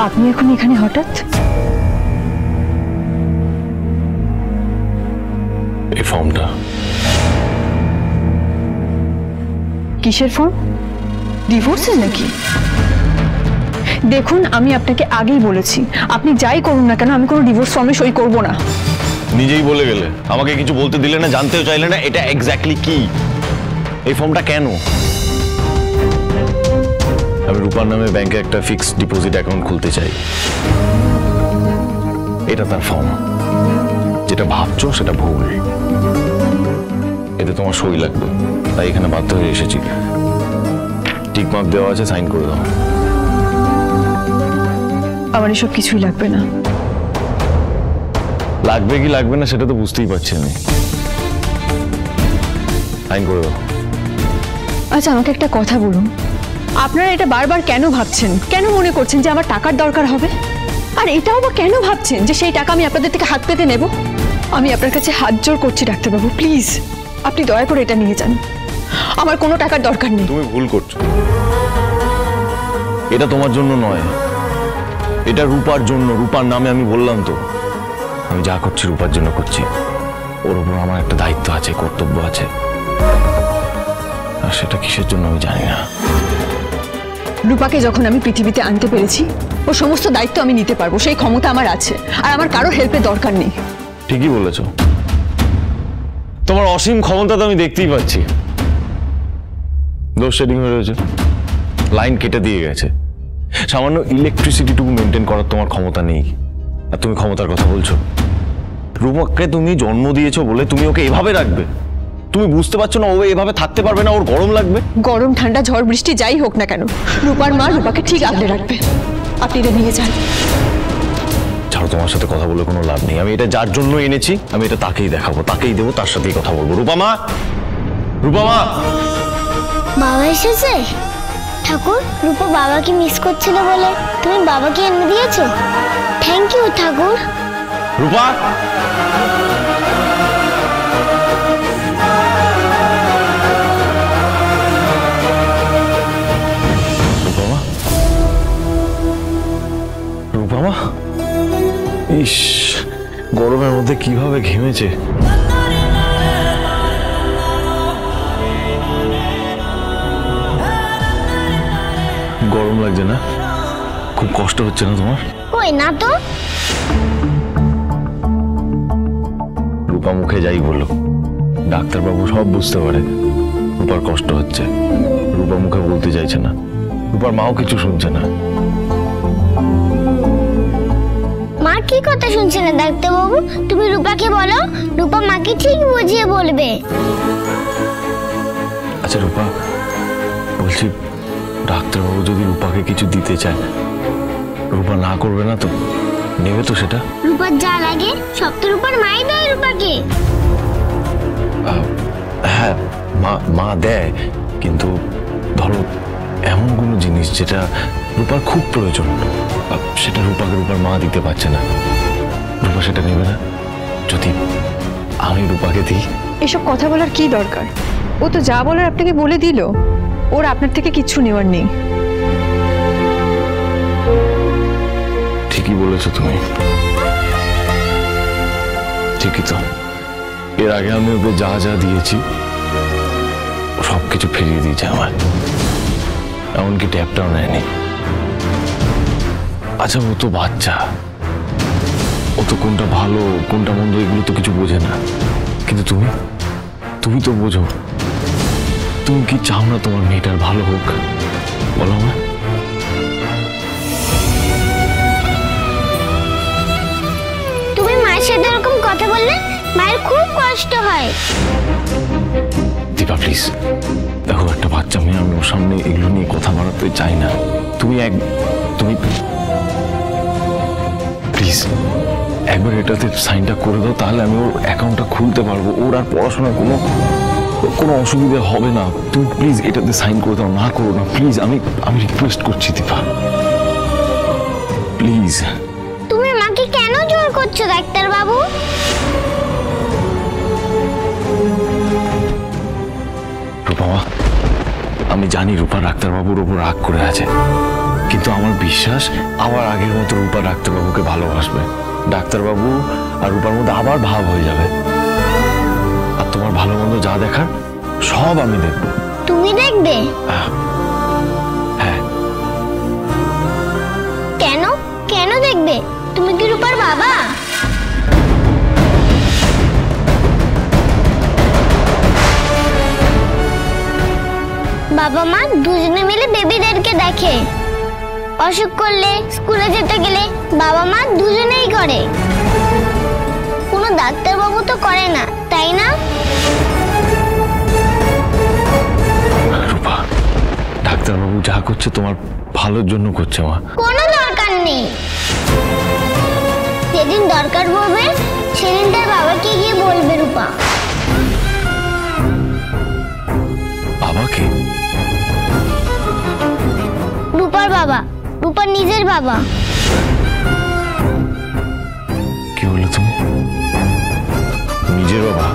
আপনি এখন এখানে হঠাৎ? এই ফর্মটা কিসের ফর্ম? ডিভোর্সের নাকি? দেখুন, আমি আপনাকে আগেই বলেছি, আপনি যাই করুন না কেন আমি কোনো ডিভোর্স ফর্মে সই করব না। নিজেই বলে গেলে, আমাকে কিছু বলতে দিলে না, জানতেও চাইলে না এটা এক্স্যাক্টলি কি, এই ফর্মটা কেন? আমি রূপার নামে ব্যাংকে একটা ফিক্সড ডিপোজিট অ্যাকাউন্ট খুলতে চাই। এটা তার ফর্ম। যেটা ভাবছো সেটা ভুল। এতে তোমার সই লাগবে, তাই এখানে বাধ্য হয়ে এসেছি। টিক মার্ক দেওয়া আছে, সাইন করে দাও। আমার এসব কিছুই লাগবে না। লাগবে কি লাগবে না সেটা তো বুঝতেই পারছি আমি। সাইন করে দাও। আচ্ছা, আমাকে একটা কথা বলুন, আপনারা এটা বারবার কেন ভাবছেন, কেন মনে করছেন যে আমার টাকার দরকার হবে? আর এটাও বা কেন ভাবছেন যে সেই টাকা আমি আপনাদের থেকে হাত পেতে নেব? আমি আপনার কাছে হাত জোড় করছি ডাক্তারবাবু, প্লিজ আপনি দয়া করে এটা নিয়ে যান। আমার কোনো টাকার দরকার নেই। তুমি ভুল করছো। এটা তোমার জন্য নয়, এটা রূপার জন্য। রূপার নামে আমি বললাম তো, আমি যা করছি রূপার জন্য করছি। ওর উপর আমার একটা দায়িত্ব আছে, কর্তব্য আছে, আর সেটা কিসের জন্য আমি জানি না। রূপাকে যখন আমি পৃথিবীতে আনতে পেরেছি, ও সমস্ত দায়িত্ব আমি নিতে পারবো, সেই ক্ষমতা আমার আছে, আর আমার কারো হেল্পের দরকার নেই। ঠিকই বলেছো, তোমার অসীম ক্ষমতা তো আমি দেখতেই পাচ্ছি। দোষ শেডিং হয়ে রয়েছে, লাইন কেটে দিয়ে গেছে, সামান্য ইলেকট্রিসিটিটুকু মেনটেন করার তোমার ক্ষমতা নেই। আর তুমি ক্ষমতার কথা বলছো? রূপককে তুমি জন্ম দিয়েছো বলে তুমি ওকে এভাবে রাখবে? তুমি বুঝতে পারছো না ও এভাবে থাকতে পারবে না, ওর গরম লাগবে। গরম ঠান্ডা ঝড় বৃষ্টি যাই হোক না কেন, রূপার মা রূপাকে ঠিক আগলে রাখবে। আপনি এটা নিয়ে যান। ছাড়ো, তোমার সাথে কথা বলে কোনো লাভ নেই। আমি এটা যার জন্য এনেছি আমি এটা তাকেই দেখাবো, তাকেই দেবো, তার সাথেই কথা বলবো। রূপা মা, রূপা মা। বাবা এসেছে? ঠাকুর, রূপা বাবাকে মিস করছিল বলে তুমি বাবাকে এনে দিয়েছো। থ্যাংক ইউ ঠাকুর। রূপা, রূপা মা, ইস গরমের মধ্যে কিভাবে ঘেমেছে। গরম লাগছে না? খুব কষ্ট হচ্ছে না তোমার? কই না তো। রূপা মুখে যাই বললো, ডাক্তারবাবু সব বুঝতে পারে রূপার কষ্ট হচ্ছে। রূপা মুখে বলতে চাইছে না, রূপার মাও কিছু শুনছে না। মা কি কথা শুনছে না ডাক্তারবাবু? তুমি রূপাকে বলো, রূপা মাকে ঠিক বুঝিয়ে বলবে। আচ্ছা রূপা, বলছি ডাক্তারবাবু যদি রূপাকে কিছু দিতে চায়, রূপা না করবে না তো? নেবে তো সেটা? রূপার যা লাগে সব তো রূপার মাই দেয় রূপাকে। হ্যাঁ, মা দেয়, কিন্তু ধরো এমন কোনো জিনিস যেটা রূপার খুব প্রয়োজন, সেটা রূপাকে রূপার মা দিতে পারছে না, রূপা সেটা নেবে না যদি আমি রূপাকে দিই? এসব কথা বলার কি দরকার? ও তো যা বলার আপনাকে বলে দিল, ওর আপনার থেকে কিচ্ছু নেওয়ার নেই। ঠিকই বলেছো তুমি, ঠিকই তো। এর আগে আমি ওকে যা যা দিয়েছি সবকিছু ফিরিয়ে দিয়েছে আমার, এমনকি ট্যাপটাও নেয়নি। আচ্ছা ও তো বাচ্চা, ও তো কোনটা ভালো কোনটা মন্দ এগুলো তো কিছু বোঝে না, কিন্তু তুমি তো বোঝো। তুমি কি চাও না তোমার মেয়েটার ভালো হোক? বলো না। তুমি মায়ের সাথে এরকম কথা বললে মায়ের খুব কষ্ট হয়। দীপা প্লিজ দেখো, একটা বাচ্চা মেয়ে, আমি ওর সামনে এগুলো নিয়ে কথা বাড়াতে চাই না। তুমি প্লিজ একবার এটাতে সাইনটা করে দাও, তাহলে আমি ওর অ্যাকাউন্টটা খুলতে পারবো, ওর আর পড়াশোনার কোনো অসুবিধা হবে না। তুমি প্লিজ এটাতে সাইন করে দাও, না করো না প্লিজ, আমি রিকোয়েস্ট করছি দীপা, প্লিজ। তুমি মাকে কেন জোর করছো ডাক্তারবাবু? রূপা মা, আমি জানি রূপা ডাক্তারবাবুর ওপর রাগ করে আছে, কিন্তু আমার বিশ্বাস আবার আগের মতো রূপা ডাক্তারবাবুকে ভালোবাসবে। ডাক্তারবাবু আর রূপার মধ্যে আবার ভাব হয়ে যাবে। আর তোমার ভালো মন্দ যা দেখার সব আমি দেখব। তুমি দেখবে? হ্যাঁ। কেন কেন দেখবে? তুমি কি রূপার বাবা? বাবা মা দুজনে মিলে বেবিদেরকে দেখে। অসুখ করলে, স্কুলে যেতে গেলে বাবা মা দুজনেই করে। কোনো ডাক্তারবাবু তো করে না, তাই না? রূপা, ডাক্তারবাবু যা করছে তোমার ভালোর জন্য করছে মা। কোনো দরকার নেই। যেদিন দরকার পড়বে সেদিন তার বাবাকে গিয়ে বলবে রূপা। বাবাকে? রূপার বাবা, রূপার নিজের বাবা। কি বললে তুমি? নিজের বাবা?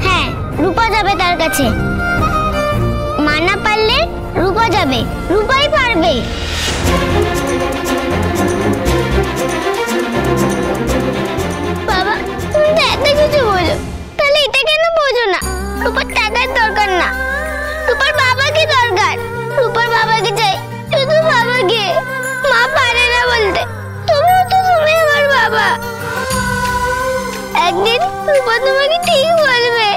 হ্যাঁ, রূপা যাবে তার কাছে। মা না পারলে রূপা যাবে, রূপাই পারবে। বাবা, তুমি তো এত কিছু বোঝো, তাহলে এটা কেন বোঝো না? রূপার টাকার দরকার না, রূপার বাবাকে দরকার। রূপার বাবাকে চাই, শুধু বাবাকে। মা পারে না বলতে, তুমিও তো তুমি আমার বাবা। একদিন রূপা তোমাকে ঠিক বলবে।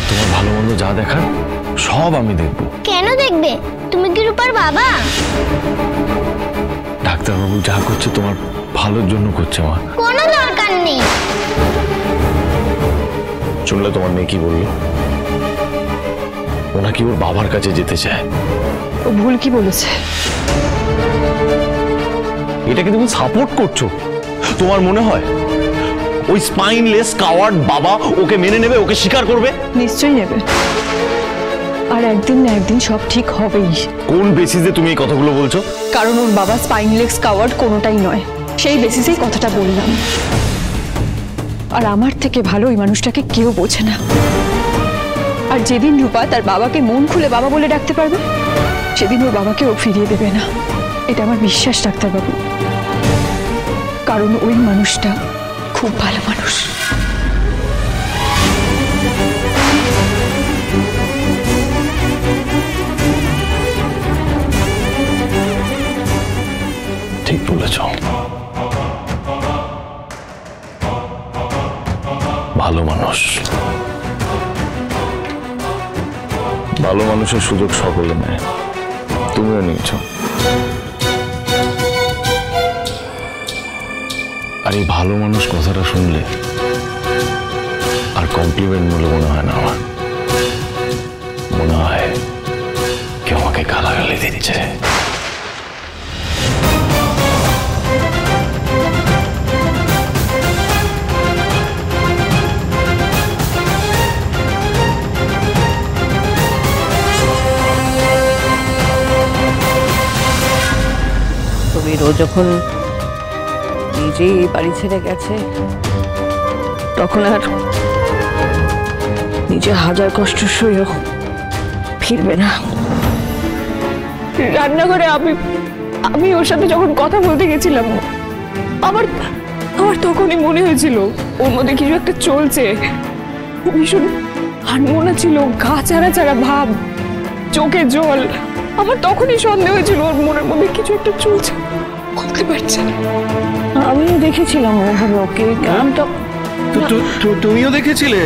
তোমার ভালো মন্দ যা দেখার সব আমি দেখব। কেন দেখবে? তুমি কি রূপার বাবা? ডাক্তারবাবু যা করছে তোমার ভালোর জন্য করছে মা। কোনো দরকার নেই। শুনলে তোমার মেয়ে কি বললো? ও নাকি ওর বাবার কাছে যেতে চায়। ও ভুল কি বলেছে? এটাকে তুমি সাপোর্ট করছো? তোমার মনে হয় ওই স্পাইনলেস কাওয়ার্ড বাবা ওকে মেনে নেবে, ওকে স্বীকার করবে? নিশ্চয়ই নেবে। আর একদিন না একদিন সব ঠিক হবেই। কোন বেসিসে তুমি এই কথাগুলো বলছো? কারণ ওর বাবা স্পাইনলেস কাওয়ার্ড কোনোটাই নয়, সেই বেসিসেই কথাটা বললাম। আর আমার থেকে ভালো ওই মানুষটাকে কেউ বোঝে না। আর যেদিন রূপা তার বাবাকে মন খুলে বাবা বলে ডাকতে পারবে, সেদিন ওর বাবাকে ও ফিরিয়ে দেবে না। এটা আমার বিশ্বাস ডাক্তারবাবু, কারণ ওই মানুষটা খুব ভালো মানুষ। ঠিক বলেছ। ভালো মানুষ, ভালো মানুষের সুযোগ সকলে নেয়, তুমিও নিয়েছ। আর এই ভালো মানুষ কথাটা শুনলে আর কমপ্লিমেন্ট বলে মনে হয় না আমার। মনে হয় কেউ আমাকে গালাগালি দিচ্ছে। ও যখন নিজেই এই বাড়ি ছেড়ে গেছে, তখন আর নিজে হাজার কষ্ট সইও ফিরবে না। রান্নাঘরে আমি ওর সাথে যখন কথা বলতে গেছিলাম, আমার তখনই মনে হয়েছিল ওর মধ্যে কিছু একটা চলছে। ভীষণ আনমনা ছিল, গা চারা চারা ভাব, চোখে জল। আমার তখনই সন্দেহ হয়েছিল ওর মনের মধ্যে কিছু একটা চলছে, বলতে পারছে না। আমিও দেখেছিলাম ওভাবে ওকে। তুমিও দেখেছিলে?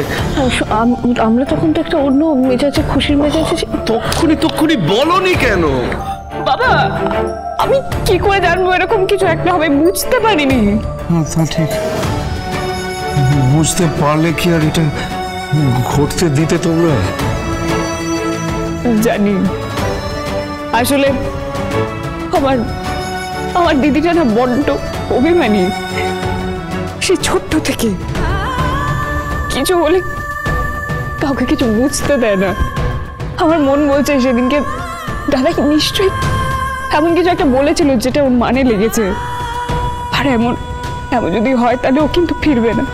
আমরা তখন তো একটা অন্য মেজাজে, খুশির মেজাজে। তক্ষুনি বলনি কেন? বাবা, আমি কি করে জানবো এরকম কিছু একটা হবে? বুঝতে পারিনি। তা ঠিক, বুঝতে পারলে কি আর এটা ঘটতে দিতে তোমরা? জানি, আসলে আমার দিদিটা না বড্ড অভিমানী। সে ছোট্ট থেকে কিছু বলে কাউকে কিছু বুঝতে দেয় না। আমার মন বলছে সেদিনকে দাদা নিশ্চয়ই এমন কিছু একটা বলেছিল যেটা ওর মানে লেগেছে। আর এমন এমন যদি হয় তাহলে ও কিন্তু ফিরবে না।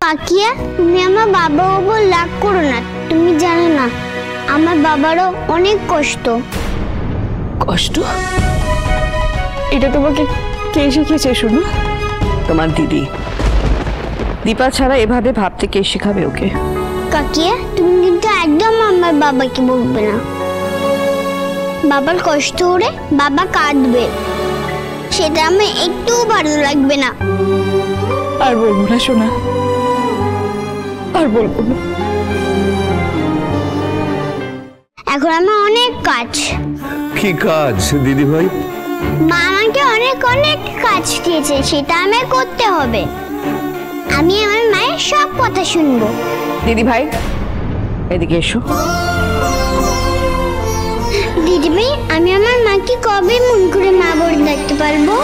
কাকিয়া, তুমি আমার বাবার উপর রাগ করো না। তুমি জানো না আমার বাবারও অনেক কষ্ট। কষ্ট? এটা তোমাকে কে শিখিয়েছে শোনো? তোমার দিদি। দীপা ছাড়া এভাবে ভাবতে কে শেখাবে ওকে? কাকিয়া, তুমি কিন্তু একদম আমার বাবাকে বলবে না। বাবার কষ্ট হলে বাবা কাঁদবে, সেটা আমার একটুও ভালো লাগবে না। আর বলবো না সোনা, আর বলবো না। এখন আমার অনেক কাজ। কি কাজ দিদি ভাই? মা আমাকে অনেক অনেক কাজ দিয়েছে, সেটা আমায় করতে হবে। আমি আমার মায়ের সব কথা শুনবো। দিদি ভাই এদিকে এসো। দিদিভাই, আমি আমার মাকে কবে মন করে মা বলে ডাকতে পারবো?